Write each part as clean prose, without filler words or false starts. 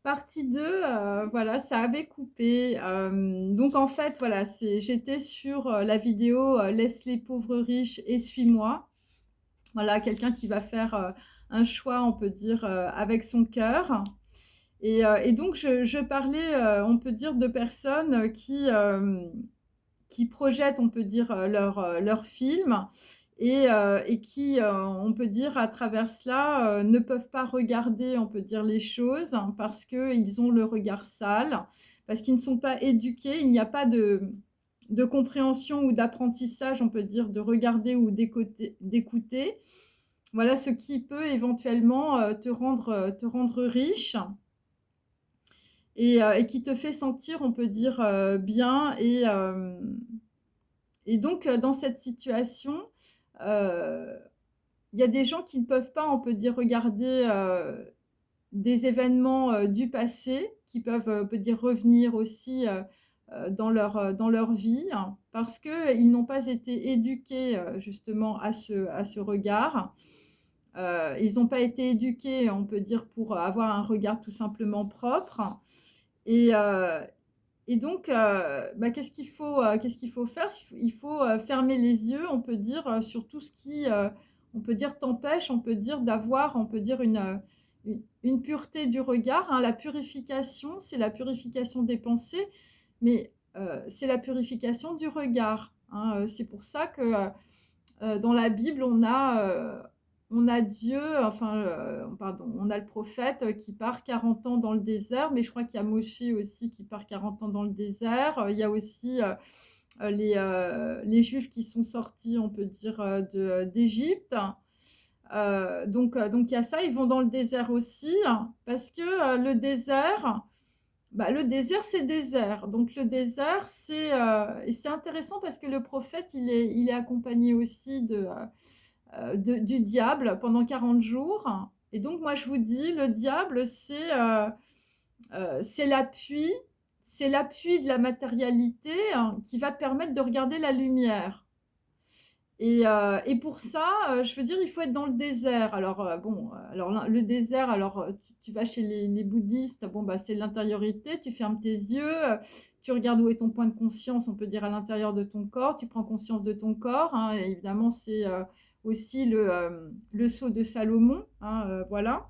Partie 2, voilà, ça avait coupé, donc en fait, voilà, j'étais sur, la vidéo, «Laisse les pauvres riches et suis-moi». Voilà, quelqu'un qui va faire, un choix, on peut dire, avec son cœur et donc je parlais, on peut dire de personnes, qui projettent, on peut dire, leur film et qui, on peut dire à travers cela, ne peuvent pas regarder, on peut dire les choses parce qu'ils ont le regard sale, parce qu'ils ne sont pas éduqués. Il n'y a pas de compréhension ou d'apprentissage, on peut dire, de regarder ou d'écouter. Voilà ce qui peut éventuellement, te rendre riche et qui te fait sentir, on peut dire, bien et donc dans cette situation, heu, il y a des gens qui ne peuvent pas, on peut dire, regarder, des événements, du passé qui peuvent, on peut dire, revenir aussi, dans leur vie, hein, parce qu'ils n'ont pas été éduqués, justement à ce regard. Ils n'ont pas été éduqués, on peut dire, pour avoir un regard tout simplement propre et heu et donc bah, qu'est-ce qu'il faut faire? Il faut, fermer les yeux, on peut dire, sur tout ce qui, on peut dire, t'empêche, on peut dire, d'avoir, on peut dire, une pureté du regard, hein. La purification, c'est la purification des pensées, mais c'est la purification du regard, hein, c'est pour ça que, dans la Bible, on a Dieu, enfin, pardon, on a le prophète, qui part 40 ans dans le désert, mais je crois qu'il y a Moshe aussi qui part 40 ans dans le désert. Il y a aussi, les Juifs qui sont sortis, on peut dire, d'Égypte. Donc il y a ça, ils vont dans le désert aussi, hein, parce que, le désert, bah, le désert, c'est désert. Donc le désert, et c'est intéressant parce que le prophète, il est accompagné aussi du diable pendant 40 jours et donc moi, je vous dis, le diable, c'est l'appui de la matérialité, hein, qui va te permettre de regarder la lumière et pour ça, je veux dire, il faut être dans le désert. Alors, bon, alors le désert, alors, tu vas chez les bouddhistes, bon, bah, c'est l'intériorité, tu fermes tes yeux, tu regardes où est ton point de conscience, on peut dire à l'intérieur de ton corps, tu prends conscience de ton corps, hein, et évidemment, c'est, aussi le sceau de Salomon, hein, voilà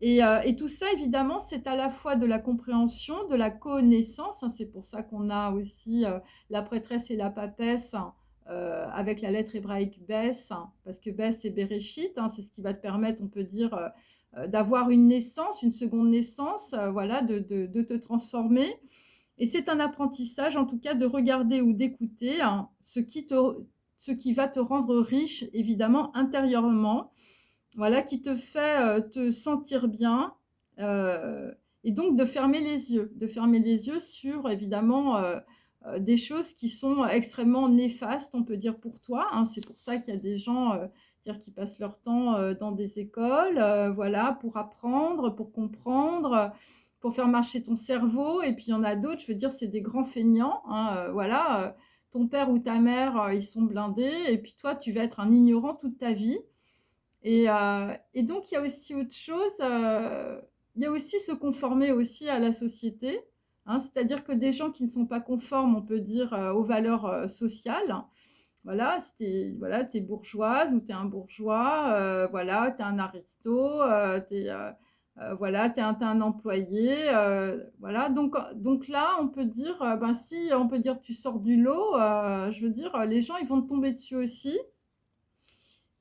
et tout ça, évidemment, c'est à la fois de la compréhension, de la connaissance, hein. C'est pour ça qu'on a aussi, la prêtresse et la papesse, avec la lettre hébraïque Beth, hein, parce que Beth, c'est Béréchit, hein, c'est ce qui va te permettre, on peut dire, d'avoir une naissance, une seconde naissance, voilà, de te transformer et c'est un apprentissage, en tout cas, de regarder ou d'écouter, hein, ce qui va te rendre riche, évidemment, intérieurement, voilà, qui te fait, te sentir bien, heu et donc de fermer les yeux sur évidemment, des choses qui sont extrêmement néfastes, on peut dire pour toi, hein. C'est pour ça qu'il y a des gens, dire qui passent leur temps, dans des écoles, voilà, pour apprendre, pour comprendre, pour faire marcher ton cerveau et puis il y en a d'autres, je veux dire, c'est des grands feignants, hein, voilà, ton père ou ta mère, ils sont blindés et puis toi, tu vas être un ignorant toute ta vie et donc il y a aussi autre chose, il y a aussi se conformer aussi à la société, hein. C'est-à-dire que des gens qui ne sont pas conformes, on peut dire, aux valeurs, sociales, voilà, si tu es bourgeoise ou tu es un bourgeois, voilà, tu es un aristo, tu es, voilà, tu es un employé, voilà. Donc là, on peut dire, ben, si on peut dire tu sors du lot, je veux dire, les gens, ils vont te tomber dessus aussi,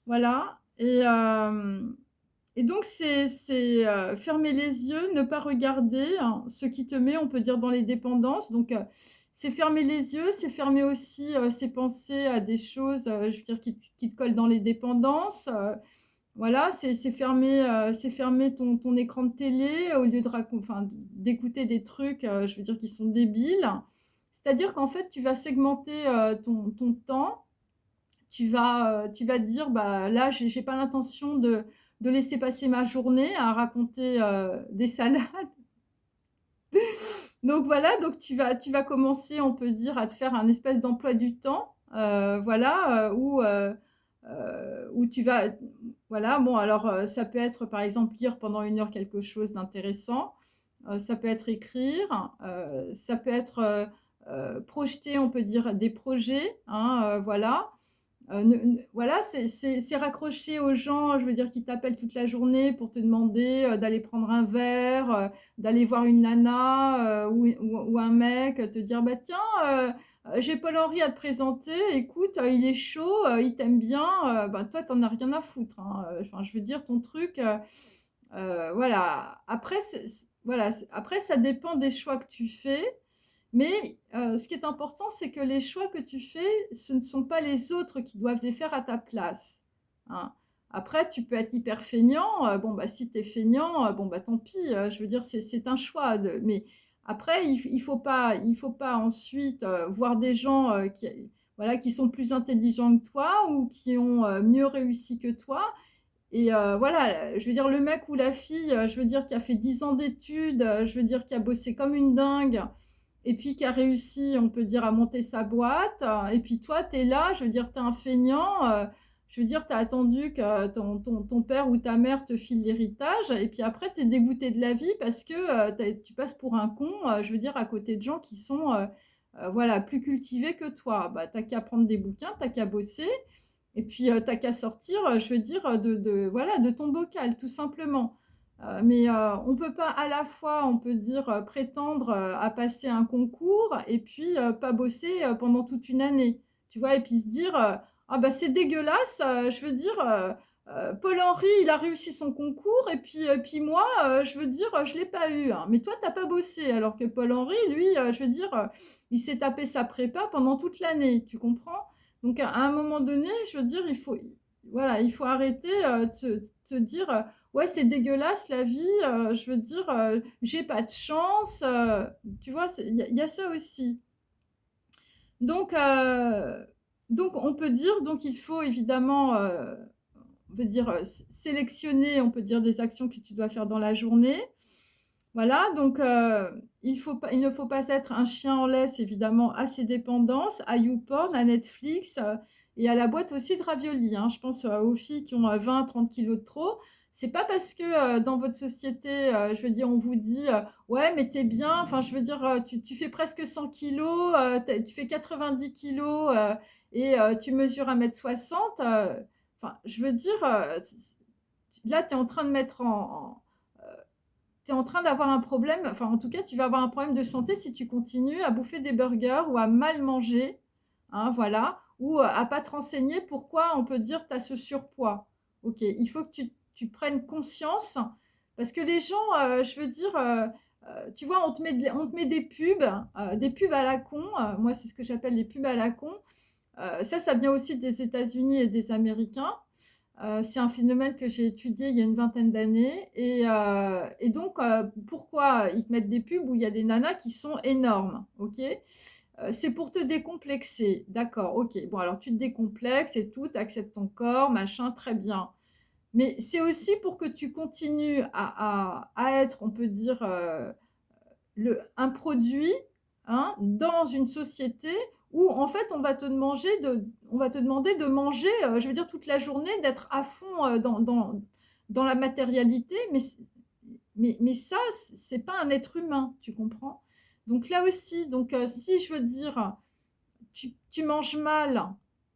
voilà et donc fermer les yeux, ne pas regarder, hein, ce qui te met, on peut dire, dans les dépendances. Donc, c'est fermer les yeux, c'est fermer aussi, ses pensées à des choses, je veux dire qui te collent dans les dépendances, voilà, c'est fermer ton écran de télé au lieu de d'écouter des trucs, je veux dire qui sont débiles. C'est-à-dire qu'en fait, tu vas segmenter, ton temps tu vas te dire: «Bah, là, j'ai pas l'intention de laisser passer ma journée à raconter, des salades». Donc voilà, donc tu vas commencer, on peut dire, à te faire un espèce d'emploi du temps, voilà, où, où tu vas voilà, bon alors, ça peut être par exemple lire pendant 1 heure quelque chose d'intéressant, ça peut être écrire, ça peut être, projeter, on peut dire des projets, hein, voilà. Ne voilà, c'est raccrocher aux gens, je veux dire, qui t'appellent toute la journée pour te demander, d'aller prendre un verre, d'aller voir une nana, ou un mec, te dire: «Bah tiens, j'ai Paul-Henri à te présenter, écoute, il est chaud, il t'aime bien», bah toi tu en as rien à foutre, hein, enfin je veux dire ton truc, voilà. Après voilà, après ça dépend des choix que tu fais, mais ce qui est important, c'est que les choix que tu fais, ce ne sont pas les autres qui doivent les faire à ta place, hein. Après, tu peux être hyper feignant, bon, bah, si tu es feignant, bon, bah, tant pis, je veux dire, c'est un choix de mais après, il faut pas ensuite, voir des gens, qui voilà, qui sont plus intelligents que toi ou qui ont, mieux réussi que toi et voilà, je veux dire, le mec ou la fille, je veux dire, qui a fait 10 ans d'études, je veux dire, qui a bossé comme une dingue et puis qui a réussi, on peut dire, à monter sa boîte, et puis toi, tu es là, je veux dire, tu es un feignant, je veux dire, tu as attendu que ton père ou ta mère te file l'héritage et puis après tu es dégoûté de la vie parce que, tu passes pour un con, je veux dire, à côté de gens qui sont, voilà, plus cultivés que toi. Bah, tu qu'à prendre des bouquins, tu qu'à bosser et puis, tu qu'à sortir, je veux dire, de voilà, de ton bocal, tout simplement. Mais, on peut pas à la fois, on peut dire, prétendre, à passer un concours et puis, pas bosser, pendant toute une année. Tu vois? Et puis se dire, «Ah bah, c'est dégueulasse», je veux dire, Paul-Henri, il a réussi son concours et puis moi, je veux dire, je l'ai pas eu, hein. Mais toi, tu pas bossé alors que Paul-Henri, lui, je veux dire, il s'est tapé sa prépa pendant toute l'année, tu comprends? Donc à un moment donné, je veux dire, voilà, il faut arrêter, de te dire, «Ouais, c'est dégueulasse la vie», je veux dire, «J'ai pas de chance», tu vois? Il y a ça aussi. Donc donc on peut dire donc il faut évidemment, on peut dire, sélectionner, on peut dire des actions que tu dois faire dans la journée. Voilà, donc il ne faut pas être un chien en laisse évidemment à ses dépendances, à YouPorn, à Netflix, et à la boîte aussi de raviolis, hein. Je pense, aux filles qui ont, 20-30 kilogrammes de trop. C'est pas parce que, dans votre société, je veux dire, on vous dit, «Ouais, mais tu bien», enfin, je veux dire, tu fais presque 100 kilogrammes, tu fais 90 kilogrammes, et tu mesures 1,60 m, enfin, je veux dire, c c là, tu es en train de mettre tu es en train d'avoir un problème, enfin en tout cas, tu vas avoir un problème de santé si tu continues à bouffer des burgers ou à mal manger, hein, voilà, ou à pas te renseigner pourquoi on peut dire tu as ce surpoids. OK, il faut que tu prennes conscience parce que les gens, je veux dire, tu vois, on te met des pubs à la con, moi c'est ce que j'appelle les pubs à la con. Ça vient aussi des États-Unis et des Américains. C'est un phénomène que j'ai étudié il y a une vingtaine d'années et donc pourquoi ils te mettent des pubs où il y a des nanas qui sont énormes, OK? C'est pour te décomplexer, d'accord, OK. Bon alors tu te décomplexes et tout, tu acceptes ton corps, machin, très bien. Mais c'est aussi pour que tu continues à être, on peut dire, un produit, hein, dans une société où en fait on va te demander de manger, je veux dire toute la journée, d'être à fond, dans la matérialité, mais ça, c'est pas un être humain, tu comprends? Donc là aussi, donc si je veux dire, tu manges mal,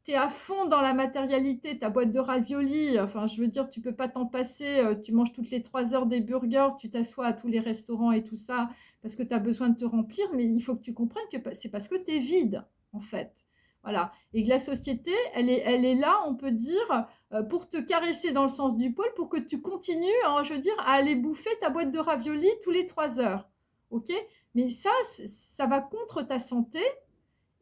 tu es à fond dans la matérialité, ta boîte de raviolis, enfin je veux dire, tu peux pas t'en passer, tu manges toutes les 3 heures des burgers, tu t'assois à tous les restaurants et tout ça, parce que tu as besoin de te remplir, mais il faut que tu comprennes que c'est parce que tu es vide, en fait. Voilà et que la société, elle est là, on peut dire, pour te caresser dans le sens du poil, pour que tu continues, hein, je veux dire, à aller bouffer ta boîte de raviolis tous les 3 heures. OK? Mais ça va contre ta santé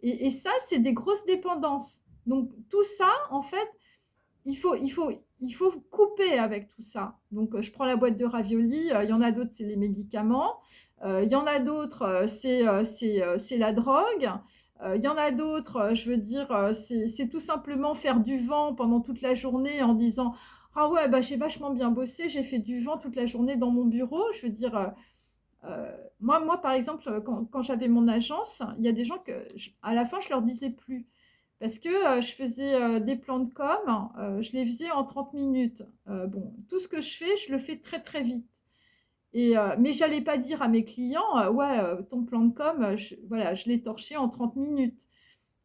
et ça, c'est des grosses dépendances. Donc tout ça, en fait, il faut il faut il faut couper avec tout ça. Donc je prends la boîte de raviolis, il y en a d'autres, c'est les médicaments, il y en a d'autres, c'est la drogue, il y en a d'autres, je veux dire, c'est tout simplement faire du vent pendant toute la journée en disant: «Ah ouais, bah, j'ai vachement bien bossé, j'ai fait du vent toute la journée dans mon bureau». Je veux dire, moi, par exemple, quand j'avais mon agence, il y a des gens que à la fin, je leur disais plus. parce que, je faisais, des plans de com, je les faisais en 30 minutes. Bon, tout ce que je fais, je le fais très, très vite mais j'allais pas dire à mes clients, «Ouais, ton plan de com, je l'ai torché en 30 minutes».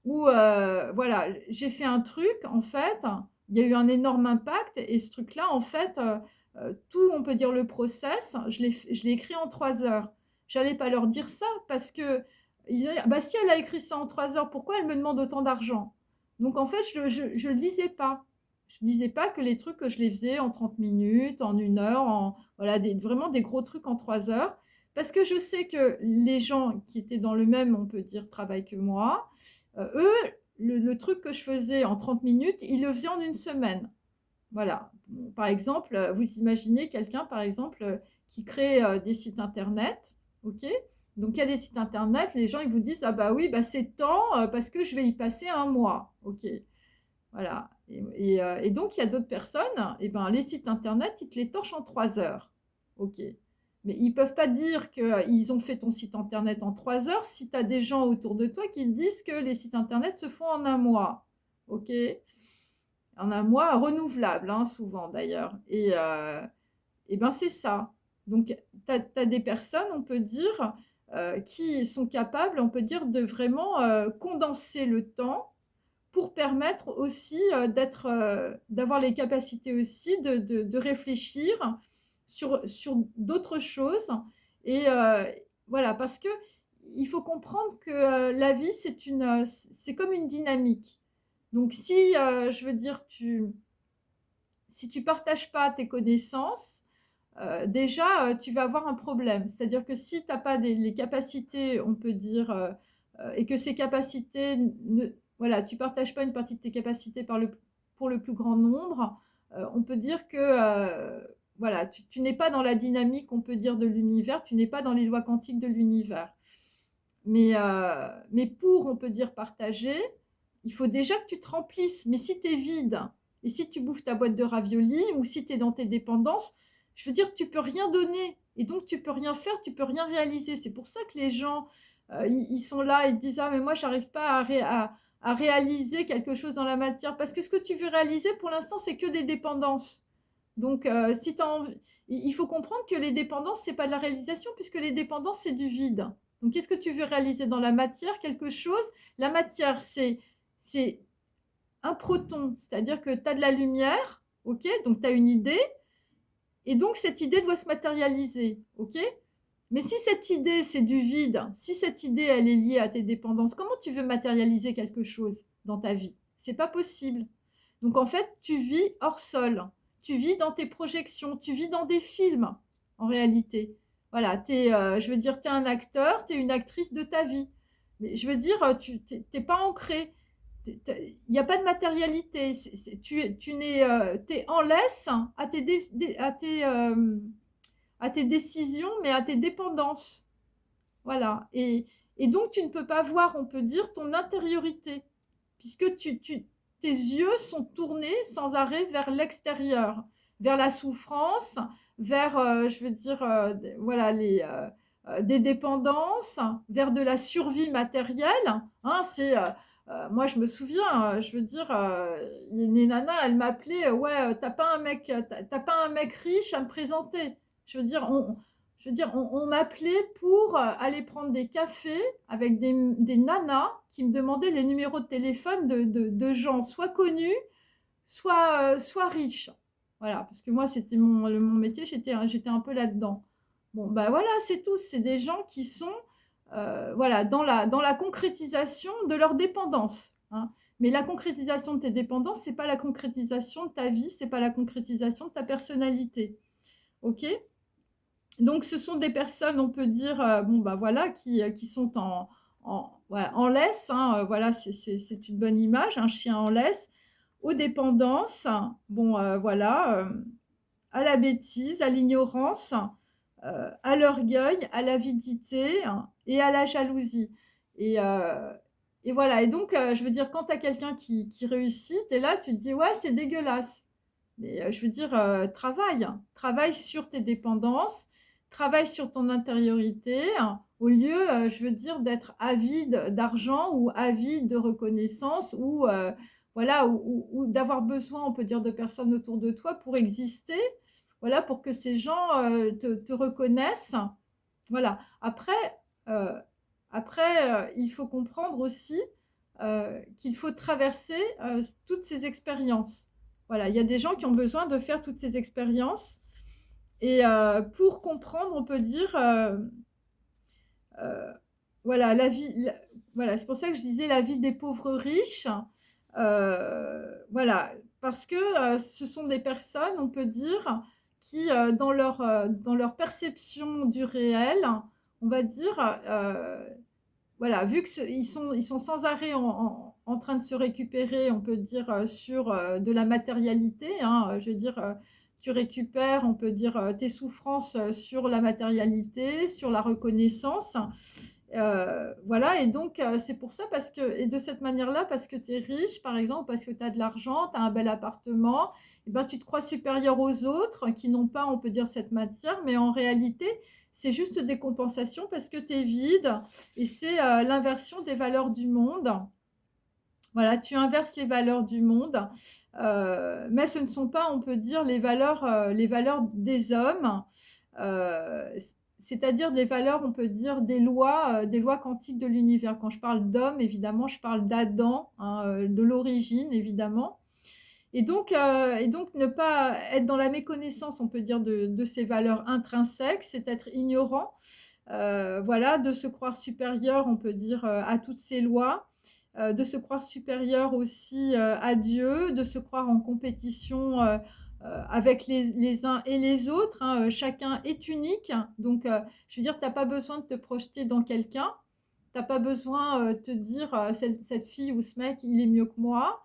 Ou voilà, j'ai fait un truc, en fait, il y a eu un énorme impact et ce truc-là, en fait, tout, on peut dire le process, je l'ai écrit en 3 heures. J'allais pas leur dire ça parce qu'ils diraient: «Bah, si elle a écrit ça en 3 heures, pourquoi elle me demande autant d'argent?» Donc en fait, je le disais pas. Je disais pas que les trucs que je les faisais en 30 minutes, en 1 heure, en voilà, vraiment des gros trucs en 3 heures. Parce que je sais que les gens qui étaient dans le même, on peut dire, travail que moi, eux, le truc que je faisais en 30 minutes, ils le faisaient en 1 semaine. Voilà. Bon, par exemple, vous imaginez quelqu'un, par exemple, qui crée, des sites internet, OK? Donc il y a des sites internet, les gens, ils vous disent: «Ah bah oui, bah c'est tant, parce que je vais y passer 1 mois». OK, voilà et donc il y a d'autres personnes et ben, les sites internet, ils te les torchent en 3 heures. OK. Mais ils peuvent pas dire qu'ils ont fait ton site internet en 3 heures si tu as des gens autour de toi qui te disent que les sites internet se font en 1 mois. OK? En 1 mois renouvelable, hein, souvent d'ailleurs et ben, c'est ça. Donc tu as des personnes, on peut dire, qui sont capables, on peut dire, de vraiment, condenser le temps pour permettre aussi, d'avoir les capacités aussi de réfléchir sur d'autres choses et voilà, parce que il faut comprendre que, la vie c'est comme une dynamique. Donc si, je veux dire, si tu partages pas tes connaissances, déjà, tu vas avoir un problème. C'est-à-dire que si tu as pas les capacités, on peut dire, et que ces capacités ne voilà, tu partages pas une partie de tes capacités pour le plus grand nombre, on peut dire que, voilà, tu n'es pas dans la dynamique, on peut dire, de l'univers, tu n'es pas dans les lois quantiques de l'univers. Mais pour, on peut dire, partager, il faut déjà que tu te remplisses. Mais si tu es vide et si tu bouffes ta boîte de raviolis ou si tu es dans tes dépendances, je veux dire, tu peux rien donner et donc tu peux rien faire, tu peux rien réaliser. C'est pour ça que les gens, ils sont là, ils disent: «Ah mais moi j'arrive pas à réaliser quelque chose dans la matière». Parce que ce que tu veux réaliser pour l'instant, c'est que des dépendances. Donc si tu envie il faut comprendre que les dépendances, c'est pas de la réalisation puisque les dépendances, c'est du vide. Donc qu'est-ce que tu veux réaliser dans la matière? Quelque chose. La matière, c'est un proton, c'est-à-dire que tu as de la lumière, OK? Donc tu as une idée et donc cette idée doit se matérialiser, OK? Mais si cette idée, c'est du vide, si cette idée, elle est liée à tes dépendances, comment tu veux matérialiser quelque chose dans ta vie? C'est pas possible. Donc en fait, tu vis hors sol. Tu vis dans tes projections, tu vis dans des films, en réalité. Voilà, je veux dire, tu es un acteur, tu es une actrice de ta vie. Mais je veux dire, tu tu pas ancré. Il y a pas de matérialité. Tu n'es, tu es en laisse à tes décisions, mais à tes dépendances. Voilà et donc tu ne peux pas voir, on peut dire, ton intériorité puisque tes yeux sont tournés sans arrêt vers l'extérieur, vers la souffrance, vers, je veux dire, d voilà des dépendances, vers de la survie matérielle, hein. Moi je me souviens, je veux dire, les nanas, elles m'appelaient, «Ouais, tu pas un mec, tu pas un mec riche à me présenter?» Je veux dire, on m'appelait pour, aller prendre des cafés avec des nanas qui me demandaient les numéros de téléphone de gens soit connus, soit riches. Voilà, parce que moi, c'était mon métier, j'étais un peu là-dedans. Bon, bah, voilà, c'est tout. C'est des gens qui sont, voilà, dans la concrétisation de leur dépendance, hein. Mais la concrétisation de tes dépendances, c'est pas la concrétisation de ta vie, c'est pas la concrétisation de ta personnalité. OK? Donc ce sont des personnes, on peut dire, bon, bah, voilà, qui sont voilà, en laisse, hein, voilà, c'est une bonne image, un chien en laisse, aux dépendances, bon, voilà, à la bêtise, à l'ignorance, à l'orgueil, à l'avidité hein, et à la jalousie et heu et voilà et donc je veux dire, quand tu as quelqu'un qui réussit, tu es là, tu te dis: «Ouais, c'est dégueulasse». Mais je veux dire, travaille sur tes dépendances, travaille sur ton intériorité, hein, au lieu, je veux dire, d'être avide d'argent ou avide de reconnaissance ou, voilà, ou d'avoir besoin, on peut dire, de personnes autour de toi pour exister. Voilà, pour que ces gens, te reconnaissent. Voilà. Heu, il faut comprendre aussi, qu'il faut traverser, toutes ces expériences. Voilà, il y a des gens qui ont besoin de faire toutes ces expériences et pour comprendre, on peut dire, heu, voilà, voilà, c'est pour ça que je disais la vie des pauvres riches. Voilà, parce que, ce sont des personnes, on peut dire, qui, dans leur perception du réel, on va dire, voilà, vu que ils sont sans arrêt en train de se récupérer, on peut dire, sur, de la matérialité, hein, je veux dire, tu récupères, on peut dire, tes souffrances, sur la matérialité, sur la reconnaissance. Voilà et donc c'est pour ça parce que et de cette manière-là, parce que tu es riche, par exemple, parce que tu as de l'argent, tu as un bel appartement et ben, tu te crois supérieur aux autres qui n'ont pas, on peut dire, cette matière, mais en réalité, c'est juste des compensations parce que tu es vide et c'est, l'inversion des valeurs du monde. Voilà, tu inverses les valeurs du monde, mais ce ne sont pas, on peut dire, les valeurs des hommes, c'est-à-dire des valeurs, on peut dire, des lois quantiques de l'univers. Quand je parle d'homme, évidemment, je parle d'Adam, hein, de l'origine, évidemment et donc ne pas être dans la méconnaissance, on peut dire, de ces valeurs intrinsèques, c'est être ignorant, voilà, de se croire supérieur, on peut dire, à toutes ces lois, de se croire supérieur aussi, à Dieu, de se croire en compétition, avec les uns et les autres, hein, chacun est unique. Donc, je veux dire, tu as pas besoin de te projeter dans quelqu'un. Tu as pas besoin, de te dire, «Cette fille ou ce mec, il est mieux que moi».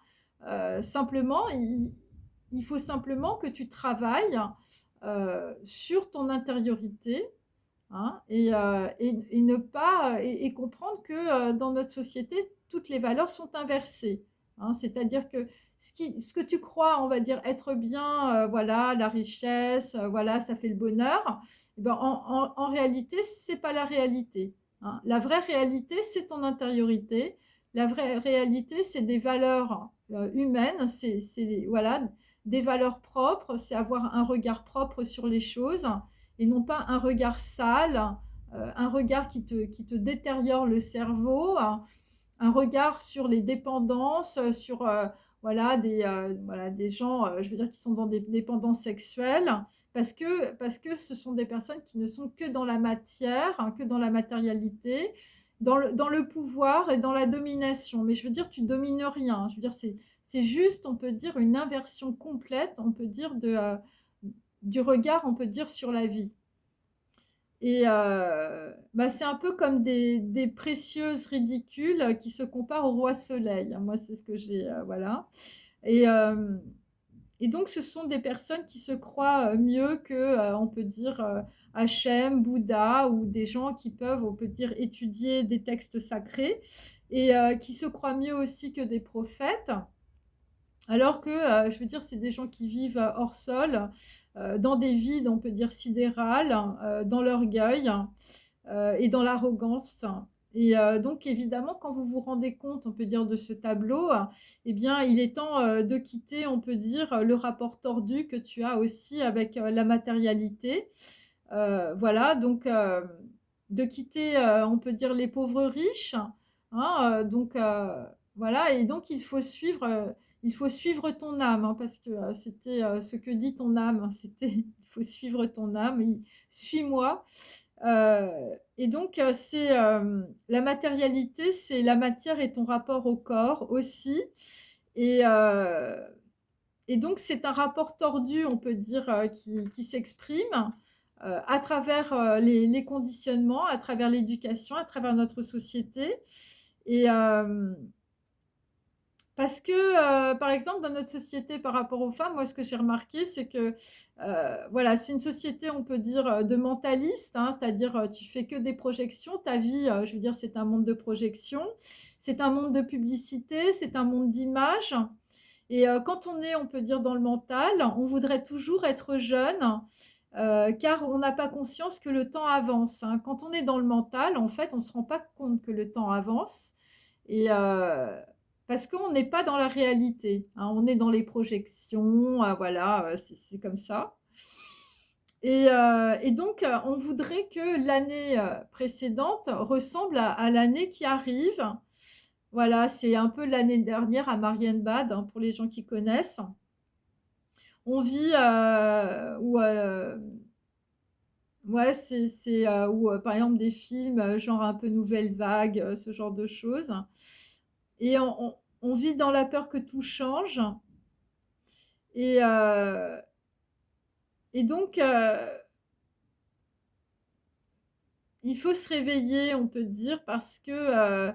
Simplement, il faut simplement que tu travailles, sur ton intériorité. Hein, et ne pas, et comprendre que, dans notre société, toutes les valeurs sont inversées, hein. C'est-à-dire que ce que tu crois, on va dire, être bien, voilà, la richesse, voilà, ça fait le bonheur, et ben, en réalité, c'est pas la réalité, hein. La vraie réalité, c'est ton intériorité. La vraie réalité, c'est des valeurs, humaines, c'est voilà, des valeurs propres, c'est avoir un regard propre sur les choses et non pas un regard sale, un regard qui te détériore le cerveau, un regard sur les dépendances, sur, voilà, des gens, je veux dire, qui sont dans des dépendances sexuelles, parce que ce sont des personnes qui ne sont que dans la matière, hein, que dans la matérialité, dans le pouvoir et dans la domination. Mais je veux dire, tu domines rien. Je veux dire, c'est juste, on peut dire, une inversion complète, on peut dire, du regard, on peut dire, sur la vie. Et bah, c'est un peu comme des précieuses ridicules qui se comparent au roi soleil, hein. Moi, c'est ce que j'ai, voilà et et donc ce sont des personnes qui se croient, mieux que, on peut dire, Hachem, Bouddha ou des gens qui peuvent, on peut dire, étudier des textes sacrés et qui se croient mieux aussi que des prophètes. Alors que, je veux dire, c'est des gens qui vivent, hors sol, dans des vides, on peut dire sidérales, dans l'orgueil, et dans l'arrogance et donc évidemment, quand vous vous rendez compte, on peut dire, de ce tableau, eh bien, il est temps, de quitter, on peut dire, le rapport tordu que tu as aussi avec, la matérialité. Voilà, donc de quitter, on peut dire, les pauvres riches, hein, donc voilà et donc il faut suivre ton âme, hein, parce que, c'était, ce que dit ton âme, hein, c'était: «Il faut suivre ton âme, i suis-moi». Et donc c'est, la matérialité, c'est la matière et ton rapport au corps aussi et heu et donc c'est un rapport tordu, on peut dire, qui s'exprime, à travers, les conditionnements, à travers l'éducation, à travers notre société et parce que, par exemple, dans notre société par rapport aux femmes, moi, ce que j'ai remarqué, c'est que, voilà, c'est une société, on peut dire, de mentalistes, hein. C'est-à-dire, tu fais que des projections. Ta vie, je veux dire, c'est un monde de projections. C'est un monde de publicité, c'est un monde d'images et quand on est, on peut dire, dans le mental, on voudrait toujours être jeune, car on n'a pas conscience que le temps avance, hein. Quand on est dans le mental, en fait, on ne se rend pas compte que le temps avance et parce qu'on n'est pas dans la réalité, hein. On est dans les projections, voilà, c'est comme ça et donc on voudrait que l'année, précédente ressemble à l'année qui arrive. Voilà, c'est un peu l'année dernière à Marienbad, hein, pour les gens qui connaissent. On vit, où, ouais, où, par exemple, des films, genre un peu Nouvelle Vague, ce genre de choses et on vit dans la peur que tout change et heu et donc il faut se réveiller, on peut dire, parce que,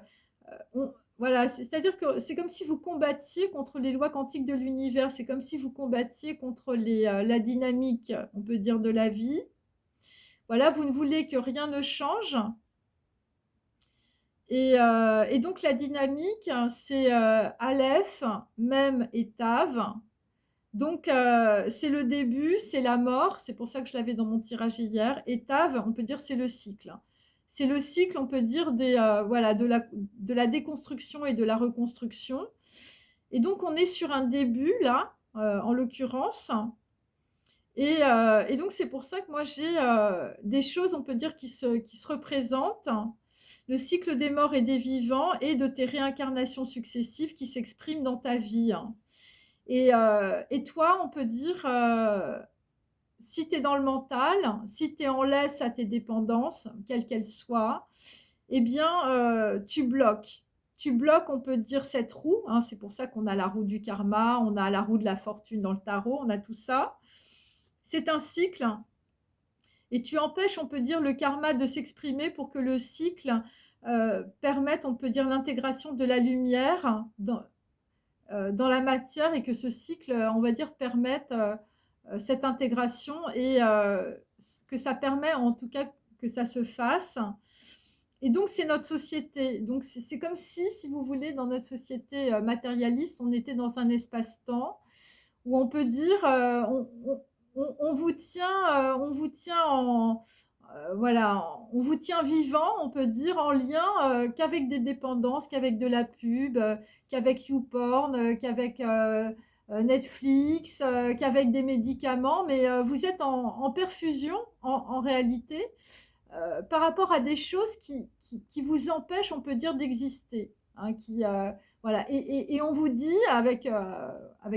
on voilà, c'est-à-dire que c'est comme si vous combattiez contre les lois quantiques de l'univers. C'est comme si vous combattiez contre la dynamique, on peut dire, de la vie. Voilà, vous ne voulez que rien ne change et donc la dynamique, c'est, Aleph, Mem et Tav. Donc c'est le début, c'est la mort, c'est pour ça que je l'avais dans mon tirage hier et Tav, on peut dire, c'est le cycle. C'est le cycle, on peut dire, voilà, de la déconstruction et de la reconstruction et donc on est sur un début là, en l'occurrence et donc c'est pour ça que moi j'ai, des choses, on peut dire, qui se représentent. Le cycle des morts et des vivants et de tes réincarnations successives qui s'expriment dans ta vie, hein. Et toi, on peut dire, si tu es dans le mental, si tu es en laisse à tes dépendances, quelles qu'elles soient, eh bien, tu bloques. Tu bloques, on peut dire, cette roue, hein, c'est pour ça qu'on a la roue du karma, on a la roue de la fortune dans le tarot, on a tout ça. C'est un cycle et tu empêches, on peut dire, le karma de s'exprimer pour que le cycle, permette, on peut dire, l'intégration de la lumière dans la matière et que ce cycle, on va dire, permette, cette intégration et que ça permet en tout cas que ça se fasse et donc c'est notre société. Donc c'est comme si vous voulez, dans notre société, matérialiste, on était dans un espace-temps où on peut dire, on vous tient en voilà, on vous tient vivant, on peut dire, en lien, qu'avec des dépendances, qu'avec de la pub, qu'avec YouPorn, qu'avec, Netflix, qu'avec des médicaments, mais vous êtes en perfusion en réalité, par rapport à des choses qui vous empêchent, on peut dire, d'exister, hein, voilà et on vous dit avec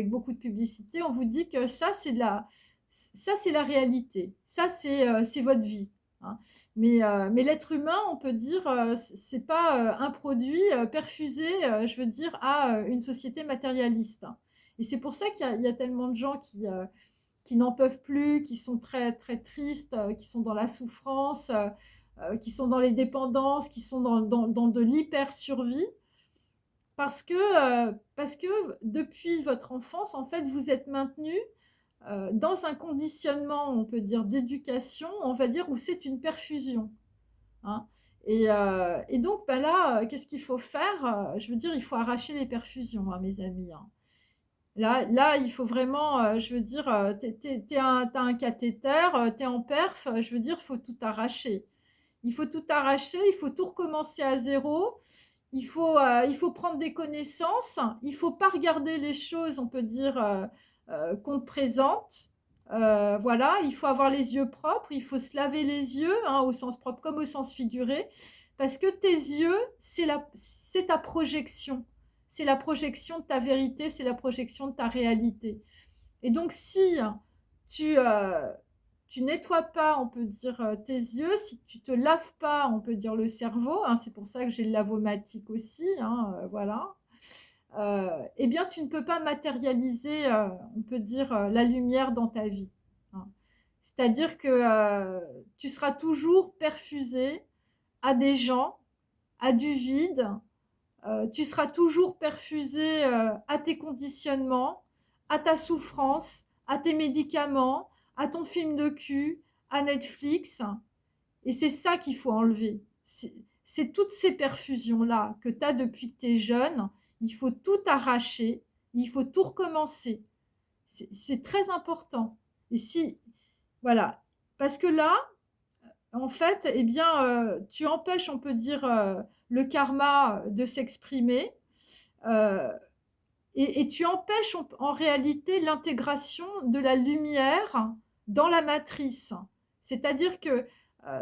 beaucoup de publicité, on vous dit que ça c'est la réalité, ça c'est votre vie, hein. Mais l'être humain, on peut dire, c'est pas, un produit, perfusé, je veux dire, à, une société matérialiste, hein et c'est pour ça qu'il y a tellement de gens qui n'en peuvent plus, qui sont très, très tristes, qui sont dans la souffrance, qui sont dans les dépendances, qui sont dans de l'hyper-survie. Parce que depuis votre enfance, en fait, vous êtes maintenu dans un conditionnement, on peut dire, d'éducation, on va dire, où c'est une perfusion, hein. Et donc, bah là, qu'est-ce qu'il faut faire? Je veux dire, il faut arracher les perfusions, hein, mes amis, hein. Là, il faut vraiment, je veux dire, tu un cathéter, tu es en perf, je veux dire, il faut tout arracher. Il faut tout arracher, il faut tout recommencer à zéro. Il faut prendre des connaissances. Il faut pas regarder les choses, on peut dire, qu'on te présente. Voilà, il faut avoir les yeux propres, il faut se laver les yeux, hein, au sens propre comme au sens figuré, parce que tes yeux, c'est ta projection. C'est la projection de ta vérité, c'est la projection de ta réalité. Et donc, si tu, tu nettoies pas, on peut dire, tes yeux, si tu te laves pas, on peut dire, le cerveau, hein, c'est pour ça que j'ai le lavomatique aussi, hein, voilà, eh bien, tu ne peux pas matérialiser, on peut dire, la lumière dans ta vie, hein. C'est-à-dire que tu seras toujours perfusé à des gens, à du vide, tu seras toujours perfusé à tes conditionnements, à ta souffrance, à tes médicaments, à ton film de cul, à Netflix. Et c'est ça qu'il faut enlever. C'est toutes ces perfusions-là que tu as depuis que tu es jeune. Il faut tout arracher, il faut tout recommencer. C'est très important. Et si, voilà, Parce que là, en fait, eh bien, tu empêches, on peut dire, le karma de s'exprimer, heu et tu empêches en réalité l'intégration de la lumière dans la matrice. C'est-à-dire que,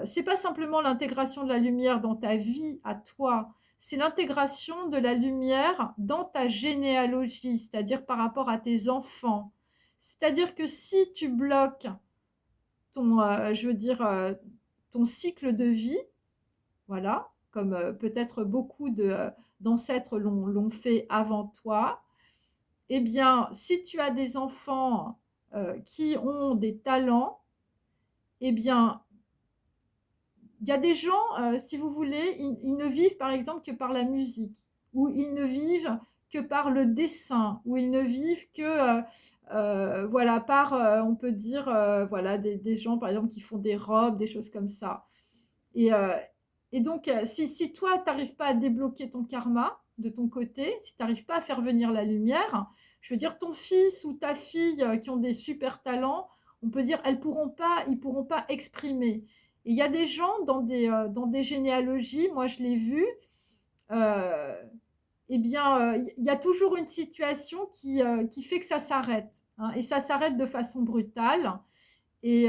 c'est pas simplement l'intégration de la lumière dans ta vie à toi, c'est l'intégration de la lumière dans ta généalogie, c'est-à-dire par rapport à tes enfants. C'est-à-dire que si tu bloques ton, je veux dire, ton cycle de vie, voilà, comme, peut-être beaucoup d'ancêtres l'ont fait avant toi, eh bien, si tu as des enfants, qui ont des talents, eh bien, il y a des gens, si vous voulez, ils ne vivent par exemple que par la musique, ou ils ne vivent que par le dessin, ou ils ne vivent que, voilà, par, on peut dire, voilà, des gens par exemple qui font des robes, des choses comme ça. Et heu et donc, si toi tu arrives pas à débloquer ton karma de ton côté, si tu arrives pas à faire venir la lumière, je veux dire ton fils ou ta fille, qui ont des super talents, on peut dire ils pourront pas exprimer. Et il y a des gens dans des généalogies, moi je l'ai vu, heu et bien, il y a toujours une situation qui fait que ça s'arrête, hein, et ça s'arrête de façon brutale. Et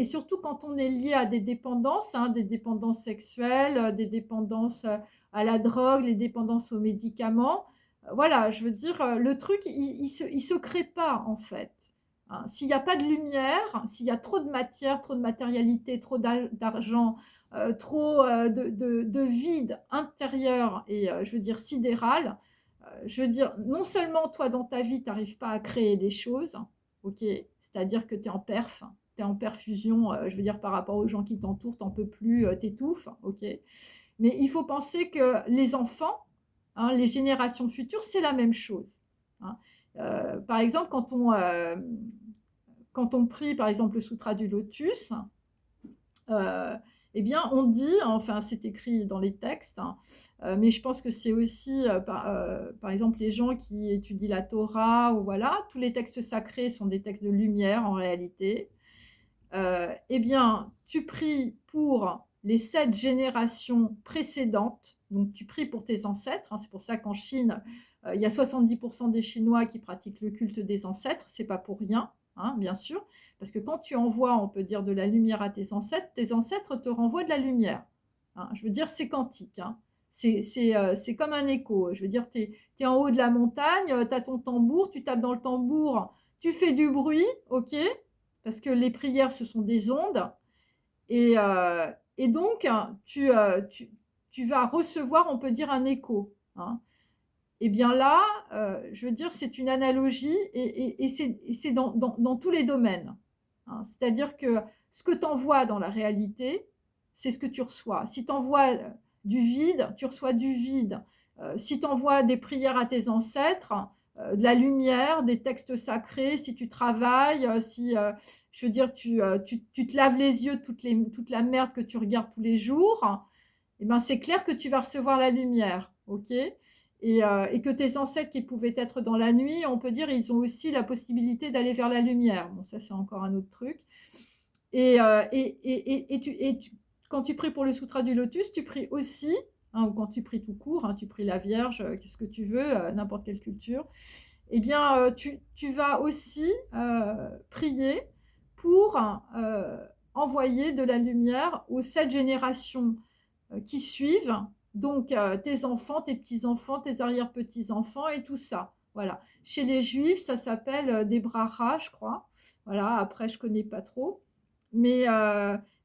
surtout quand on est lié à des dépendances, hein, des dépendances sexuelles, des dépendances, à la drogue, les dépendances aux médicaments. Voilà, je veux dire, le truc, il se crée pas, en fait, hein. S'il y a pas de lumière, s'il y a trop de matière, trop de matérialité, trop d'argent, trop, de vide intérieur et je veux dire sidéral, je veux dire, non seulement toi, dans ta vie, tu arrives pas à créer des choses, OK? C'est-à-dire que tu es en perf, tu es en perfusion, je veux dire par rapport aux gens qui t'entourent, tu en peux plus, tu étouffes, OK? Mais il faut penser que les enfants, hein, les générations futures, c'est la même chose, hein. Par exemple, quand on prie, par exemple, le Sutra du lotus, Heu eh bien, on dit, enfin, c'est écrit dans les textes, hein, mais je pense que c'est aussi, par exemple, les gens qui étudient la Torah ou voilà, tous les textes sacrés sont des textes de lumière en réalité. Eh bien, tu pries pour les 7 générations précédentes, donc tu pries pour tes ancêtres, hein. C'est pour ça qu'en Chine, il y a 70 des Chinois qui pratiquent le culte des ancêtres, c'est pas pour rien, hein, bien sûr. Parce que quand tu envoies, on peut dire, de la lumière à tes ancêtres te renvoient de la lumière, hein. Je veux dire, c'est quantique, hein. C'est comme un écho. Je veux dire, tu es en haut de la montagne, tu as ton tambour, tu tapes dans le tambour, tu fais du bruit, OK? Parce que les prières, ce sont des ondes et donc tu vas recevoir, on peut dire, un écho, hein. Et bien là, je veux dire, c'est une analogie et c'est dans tous les domaines, hein. C'est-à-dire que ce que tu envoies dans la réalité, c'est ce que tu reçois. Si tu envoies, du vide, tu reçois du vide. Si tu envoies des prières à tes ancêtres, de la lumière, des textes sacrés, si tu travailles, si, je veux dire, tu te laves les yeux de toute la merde que tu regardes tous les jours, et ben, c'est clair que tu vas recevoir la lumière, OK? Et que tes ancêtres qui pouvaient être dans la nuit, on peut dire, ils ont aussi la possibilité d'aller vers la lumière. Bon, ça, c'est encore un autre truc. Et quand tu pries pour le Sutra du lotus, tu pries aussi, hein, ou quand tu pries tout court, hein, tu pries la Vierge, qu'est-ce que tu veux, n'importe quelle culture. Eh bien, tu vas aussi, prier pour, envoyer de la lumière aux 7 générations qui suivent, donc tes enfants, tes petits-enfants, tes arrière-petits-enfants et tout ça. Voilà. Chez les juifs, ça s'appelle, des brachas, je crois. Voilà, après je connais pas trop. Mais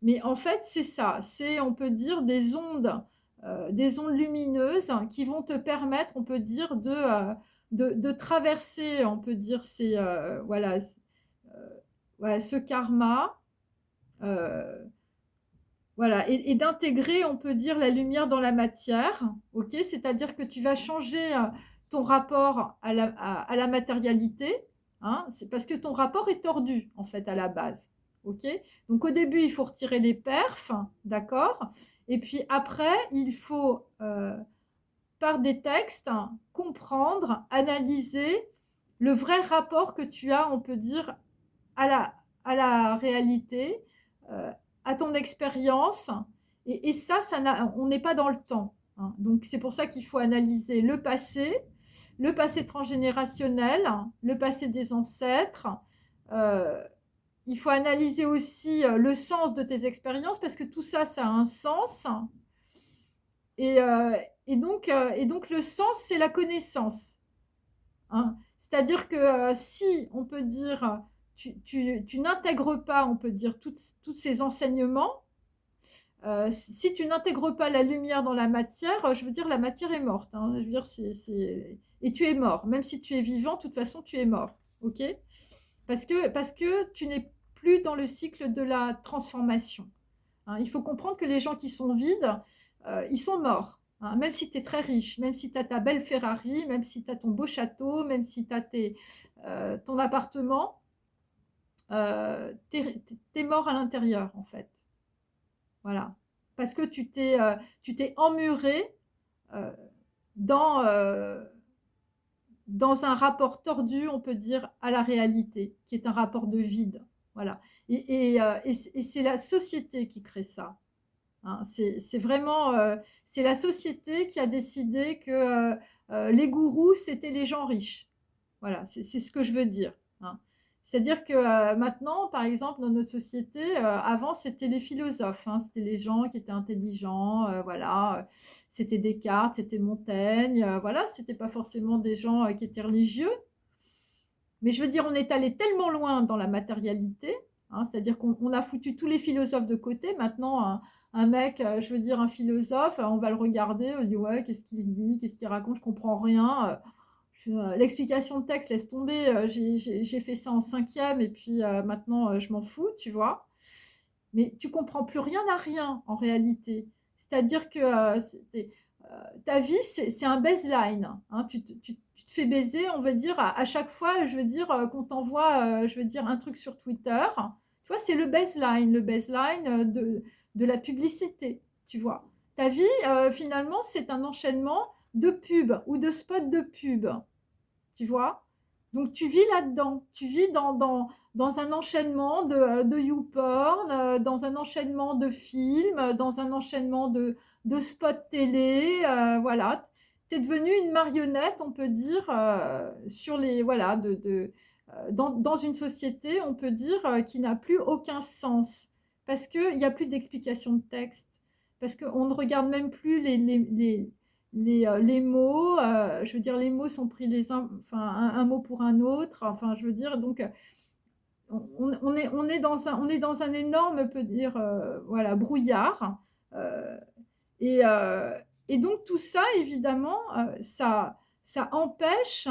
mais en fait, c'est ça, c'est, on peut dire, des ondes lumineuses qui vont te permettre, on peut dire, de traverser, on peut dire, voilà, voilà, ce karma, heu voilà et d'intégrer, on peut dire, la lumière dans la matière, OK? C'est-à-dire que tu vas changer, ton rapport à la matérialité, hein. C'est parce que ton rapport est tordu, en fait, à la base, OK? Donc au début, il faut retirer les perfs, d'accord? Et puis après, il faut, par des textes, comprendre, analyser le vrai rapport que tu as, on peut dire, à la réalité, heu, à ton expérience et ça, on n'est pas dans le temps, hein. Donc c'est pour ça qu'il faut analyser le passé transgénérationnel, le passé des ancêtres, heu, il faut analyser aussi, le sens de tes expériences parce que tout ça, ça a un sens et heu et donc le sens, c'est la connaissance, hein. C'est-à-dire que, si on peut dire, tu n'intègres pas, on peut dire, tous ces enseignements, si tu n'intègres pas la lumière dans la matière, je veux dire la matière est morte, hein. Je veux dire c'est et tu es mort. Même si tu es vivant, de toute façon, tu es mort, OK? Parce que tu n'es plus dans le cycle de la transformation, hein. Il faut comprendre que les gens qui sont vides, ils sont morts, hein. Même si tu es très riche, même si tu as ta belle Ferrari, même si tu as ton beau château, même si tu as ton appartement, tu es mort à l'intérieur, en fait. Voilà. Parce que tu t'es emmuré, heu, dans, dans un rapport tordu, on peut dire, à la réalité, qui est un rapport de vide. Voilà et c'est la société qui crée ça, hein. C'est vraiment, c'est la société qui a décidé que, les gourous, c'était les gens riches. Voilà, c'est ce que je veux dire, hein. C'est-à-dire que, maintenant, par exemple, dans notre société, avant, c'était les philosophes, hein. C'était les gens qui étaient intelligents, voilà, c'était Descartes, c'était Montaigne, voilà. C'était pas forcément des gens, qui étaient religieux. Mais je veux dire, on est allé tellement loin dans la matérialité, hein, c'est-à-dire qu'on a foutu tous les philosophes de côté. Maintenant, un mec, je veux dire un philosophe, on va le regarder, on dit: «Ouais, qu'est-ce qu'il dit? Qu'est-ce qu'il raconte? Je comprends rien», l'explication de texte, laisse tomber, j'ai fait ça en cinquième et puis, maintenant, je m'en fous, tu vois? Mais tu comprends plus rien à rien en réalité. C'est-à-dire que, ta vie, c'est un baseline, hein. Tu te fais baiser, on va dire, à chaque fois, je veux dire, qu'on t'envoie, je veux dire, un truc sur Twitter. Tu vois, c'est le baseline, de la publicité, tu vois? Ta vie, finalement, c'est un enchaînement de pubs ou de spots de pub, tu vois? Donc tu vis là-dedans, tu vis dans un enchaînement de YouPorn, dans un enchaînement de films, dans un enchaînement de spots télé, voilà. Tu es devenue une marionnette, on peut dire, sur les voilà, dans une société, on peut dire, qui n'a plus aucun sens. Parce qu'il y a plus d'explication de texte, parce qu'on ne regarde même plus les mots, je veux dire, les mots sont pris les uns, enfin, un mot pour un autre, enfin, je veux dire, donc, on est dans un énorme, on peut dire, voilà, brouillard, heu et donc tout ça, évidemment, ça empêche,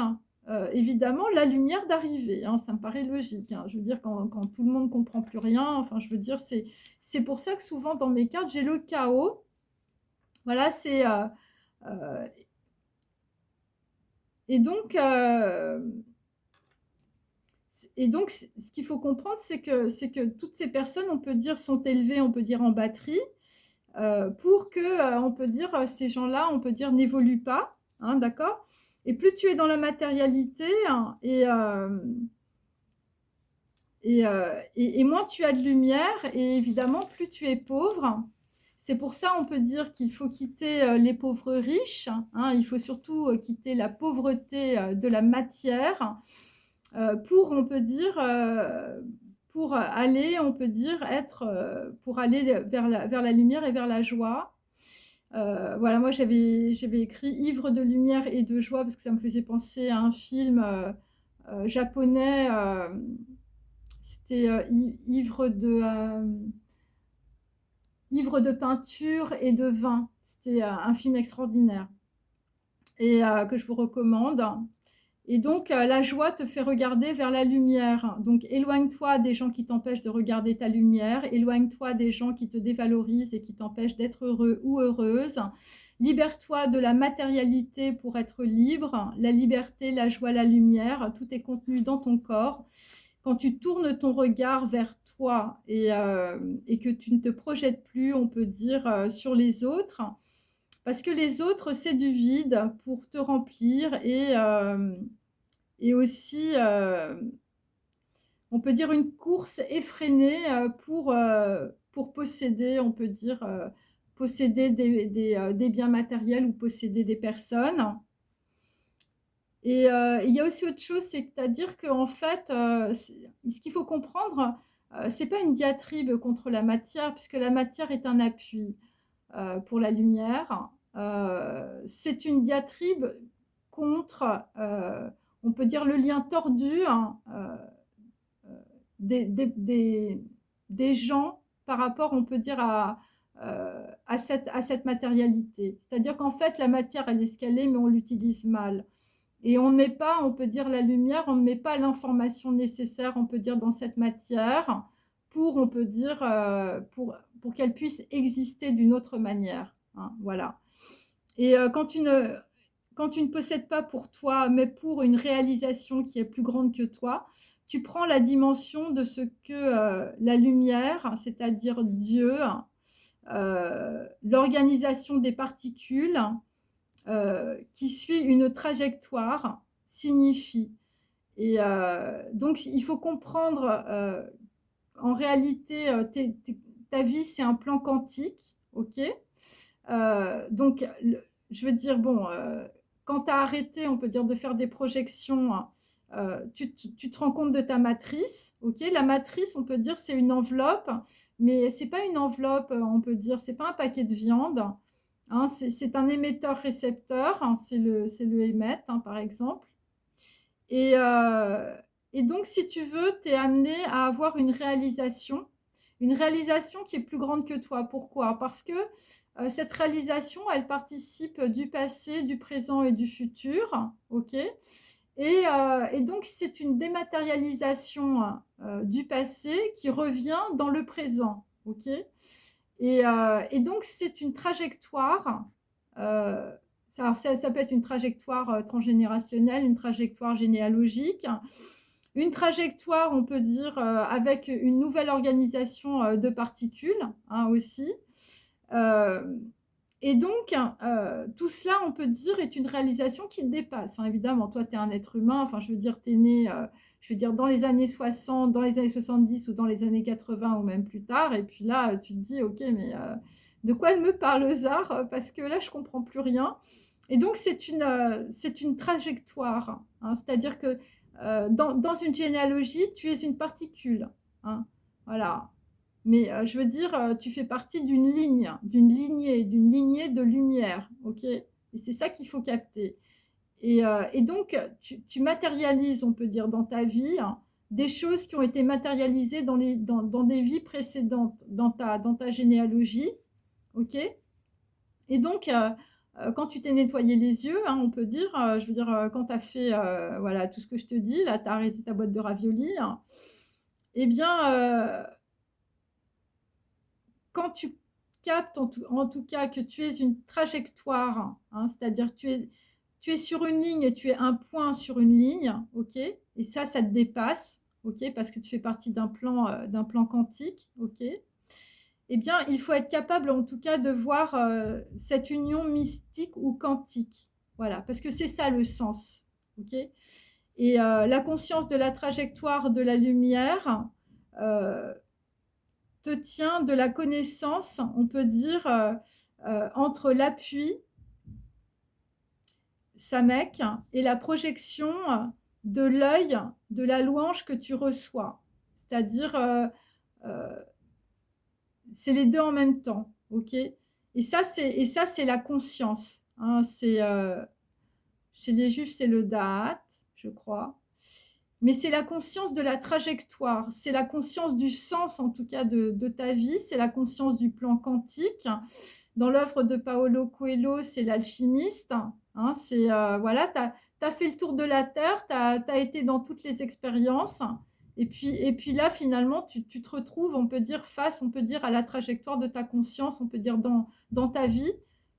évidemment, la lumière d'arriver, hein. Ça me paraît logique, hein. Je veux dire, quand tout le monde comprend plus rien, enfin, je veux dire, c'est pour ça que souvent dans mes cartes, j'ai le chaos. Voilà, heu et donc, ce qu'il faut comprendre, c'est que toutes ces personnes, on peut dire, sont élevées, on peut dire, en batterie, pour que, on peut dire, ces gens-là, on peut dire, n'évoluent pas, hein, d'accord? Et plus tu es dans la matérialité, hein, et moins tu as de lumière et évidemment, plus tu es pauvre. C'est pour ça, on peut dire qu'il faut quitter, les pauvres riches, hein. Il faut surtout, quitter la pauvreté, de la matière, pour on peut dire, pour aller, on peut dire, pour aller vers la lumière et vers la joie. Voilà, moi j'avais écrit «Ivre de lumière et de joie» parce que ça me faisait penser à un film, japonais, c'était, Ivre de peinture et de vin. C'était, un film extraordinaire et que je vous recommande. Et donc, la joie te fait regarder vers la lumière. Donc éloigne-toi des gens qui t'empêchent de regarder ta lumière, éloigne-toi des gens qui te dévalorisent et qui t'empêchent d'être heureux ou heureuse. Libère-toi de la matérialité pour être libre. La liberté, la joie, la lumière, tout est contenu dans ton corps. Quand tu tournes ton regard vers toi et que tu ne te projettes plus, on peut dire, sur les autres, parce que les autres, c'est du vide pour te remplir et aussi, on peut dire une course effrénée, pour posséder, on peut dire, posséder des biens matériels ou posséder des personnes. Et il y a aussi autre chose, c'est-à-dire qu'en fait, ce qu'il faut comprendre, c'est pas une diatribe contre la matière, puisque la matière est un appui, pour la lumière. C'est une diatribe contre, on peut dire le lien tordu, hein, des des des des gens par rapport, on peut dire à cette matérialité. C'est-à-dire qu'en fait, la matière, elle est ce qu'elle est, mais on l'utilise mal. Et on ne met pas, on peut dire la lumière, on ne met pas l'information nécessaire, on peut dire dans cette matière pour, on peut dire, pour qu'elle puisse exister d'une autre manière, hein, voilà. Et quand tu ne possèdes pas pour toi, mais pour une réalisation qui est plus grande que toi, tu prends la dimension de ce que, la lumière, c'est-à-dire Dieu, l'organisation des particules, qui suit une trajectoire, signifie. Et donc il faut comprendre, en réalité, ta vie, c'est un plan quantique, OK? Donc je veux dire, bon, quand tu as arrêté, on peut dire, de faire des projections, tu te rends compte de ta matrice, OK? La matrice, on peut dire, c'est une enveloppe, mais c'est pas une enveloppe, on peut dire, c'est pas un paquet de viande, hein, c'est un émetteur-récepteur, hein, c'est le émettre, hein, par exemple. Et donc si tu veux, tu es amené à avoir une réalisation qui est plus grande que toi. Pourquoi? Parce que, cette réalisation, elle participe du passé, du présent et du futur, OK? Et donc c'est une dématérialisation, du passé qui revient dans le présent, OK? Et donc c'est une trajectoire, ça peut être une trajectoire, transgénérationnelle, une trajectoire généalogique, une trajectoire, on peut dire, avec une nouvelle organisation, de particules, hein, aussi. Hem Et donc, tout cela, on peut dire, est une réalisation qui te dépasse, hein, évidemment. Toi, tu es un être humain, enfin, je veux dire, tu es né, je veux dire, dans les années 60, dans les années 70 ou dans les années 80 ou même plus tard. Et puis là, tu te dis: «OK, mais de quoi elle me parle, Ozar? Parce que là, je comprends plus rien». Et donc c'est une trajectoire, hein. C'est-à-dire que, dans une généalogie, tu es une particule, hein, voilà. Mais, je veux dire, tu fais partie d'une lignée de lumière, OK? Et c'est ça qu'il faut capter. Et donc, tu matérialises, on peut dire, dans ta vie, hein, des choses qui ont été matérialisées dans des vies précédentes, dans ta généalogie, OK? Et donc, quand tu t'es nettoyé les yeux, hein, on peut dire, je veux dire, quand tu as fait, voilà, tout ce que je te dis, là, tu as arrêté ta boîte de raviolis, hein, et bien, quand tu captes en tout cas que tu es une trajectoire, hein, c'est-à-dire tu es sur une ligne et tu es un point sur une ligne, OK? Et ça te dépasse, OK? Parce que tu fais partie d'un plan quantique, OK? Eh bien, il faut être capable en tout cas de voir, cette union mystique ou quantique. Voilà, parce que c'est ça le sens, OK? Et la conscience de la trajectoire de la lumière, heu te tient de la connaissance, on peut dire, entre l'appui, samek, et la projection, de l'œil de la louange que tu reçois. C'est-à-dire, heu, c'est les 2 en même temps, OK? Et ça, c'est la conscience, hein. Chez les juifs, c'est le da'at, je crois. Mais c'est la conscience de la trajectoire, c'est la conscience du sens, en tout cas, de ta vie, c'est la conscience du plan quantique. Dans l'œuvre de Paolo Coelho, c'est l'alchimiste, hein, voilà, tu as fait le tour de la terre, tu as été dans toutes les expériences, et puis là, finalement, tu te retrouves, on peut dire, face, on peut dire, à la trajectoire de ta conscience, on peut dire, dans ta vie,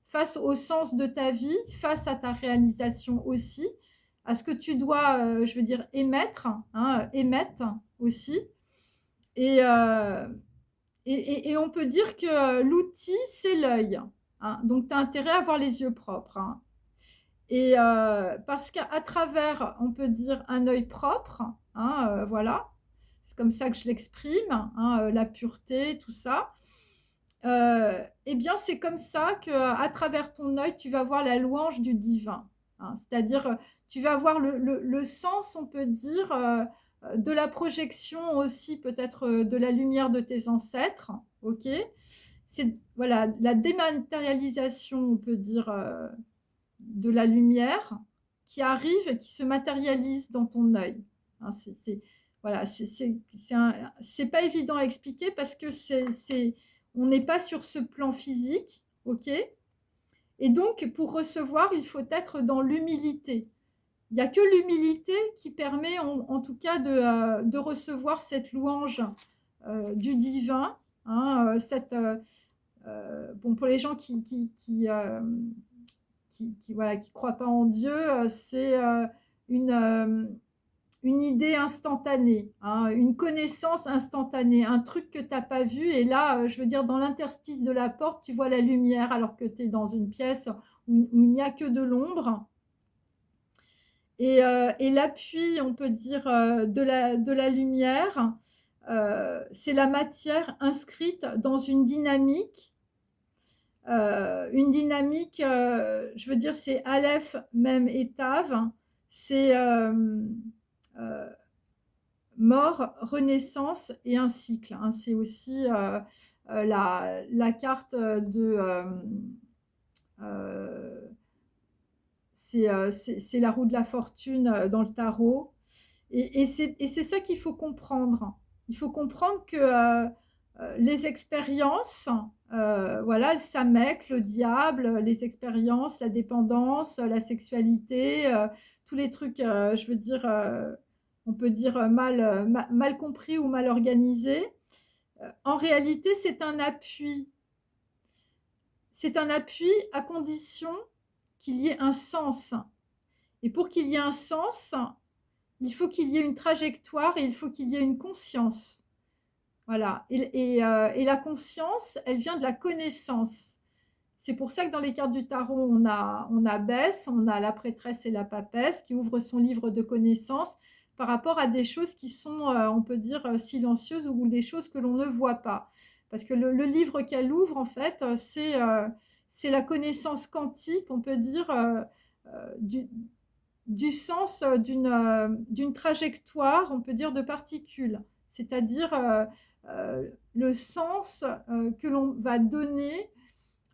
face au sens de ta vie, face à ta réalisation aussi, à ce que tu dois, je veux dire, émettre, hein, émettre aussi. Et on peut dire que, l'outil, c'est l'œil, hein. Donc tu as intérêt à avoir les yeux propres, hein. Et parce qu'à travers, on peut dire, un œil propre, hein, voilà, comme ça que je l'exprime, hein, la pureté, tout ça. Et bien, c'est comme ça qu'à travers ton œil, tu vas voir la louange du divin, hein. C'est-à-dire, tu vas voir le sens, on peut dire, de la projection aussi, peut-être, de la lumière de tes ancêtres, OK? C'est voilà, la dématérialisation, on peut dire, de la lumière qui arrive et qui se matérialise dans ton œil, hein. Voilà, c'est pas évident à expliquer parce que c'est on n'est pas sur ce plan physique, OK? Et donc pour recevoir, il faut être dans l'humilité. Il y a que l'humilité qui permet en tout cas de recevoir cette louange, du divin, hein, bon, pour les gens qui voilà, qui croient pas en Dieu, c'est, une, une idée instantanée, hein, une connaissance instantanée, un truc que tu as pas vu et là, je veux dire dans l'interstice de la porte, tu vois la lumière alors que tu es dans une pièce où il n'y a que de l'ombre et l'appui, on peut dire, de la lumière, c'est la matière inscrite dans une dynamique, je veux dire, c'est Aleph, Mem et Tav. C'est mort, renaissance et un cycle, hein. C'est aussi la carte de. C'est la roue de la fortune dans le tarot. Et c'est ça qu'il faut comprendre. Il faut comprendre que les expériences, voilà, le Samek, le diable, les expériences, la dépendance, la sexualité, tous les trucs, je veux dire, on peut dire mal compris ou mal organisés. En réalité, c'est un appui. C'est un appui à condition qu'il y ait un sens. Et pour qu'il y ait un sens, il faut qu'il y ait une trajectoire et il faut qu'il y ait une conscience. Voilà. Et la conscience, elle vient de la connaissance. C'est pour ça que dans les cartes du tarot, on a Bess, on a la prêtresse et la papesse qui ouvre son livre de connaissances par rapport à des choses qui sont, on peut dire, silencieuses ou des choses que l'on ne voit pas. Parce que le livre qu'elle ouvre, en fait, c'est la connaissance quantique, on peut dire, du sens d'une trajectoire, on peut dire, de particules. C'est-à-dire le sens que l'on va donner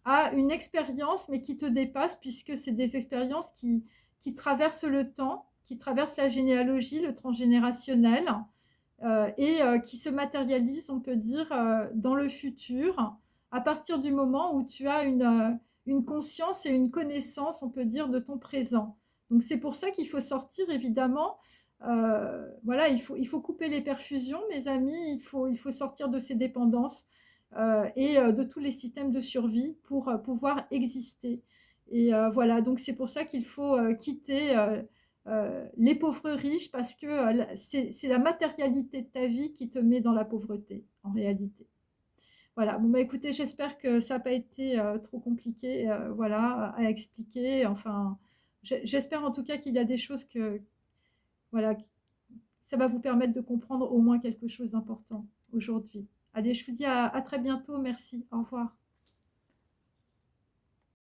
à une expérience, mais qui te dépasse, puisque c'est des expériences qui traversent le temps, qui traversent la généalogie, le transgénérationnel, et qui se matérialisent, on peut dire, dans le futur, à partir du moment où tu as une conscience et une connaissance, on peut dire, de ton présent. Donc c'est pour ça qu'il faut sortir, évidemment. Voilà, il faut couper les perfusions, mes amis, il faut sortir de ces dépendances et de tous les systèmes de survie pour pouvoir exister. Et voilà, donc c'est pour ça qu'il faut quitter les pauvres riches parce que c'est la matérialité de ta vie qui te met dans la pauvreté, en réalité. Voilà, bon bah écoutez, j'espère que ça n'a pas été trop compliqué voilà, à expliquer. Enfin, j'espère en tout cas qu'il y a des choses que voilà, ça va vous permettre de comprendre au moins quelque chose d'important aujourd'hui. Allez, je vous dis à très bientôt. Merci. Au revoir.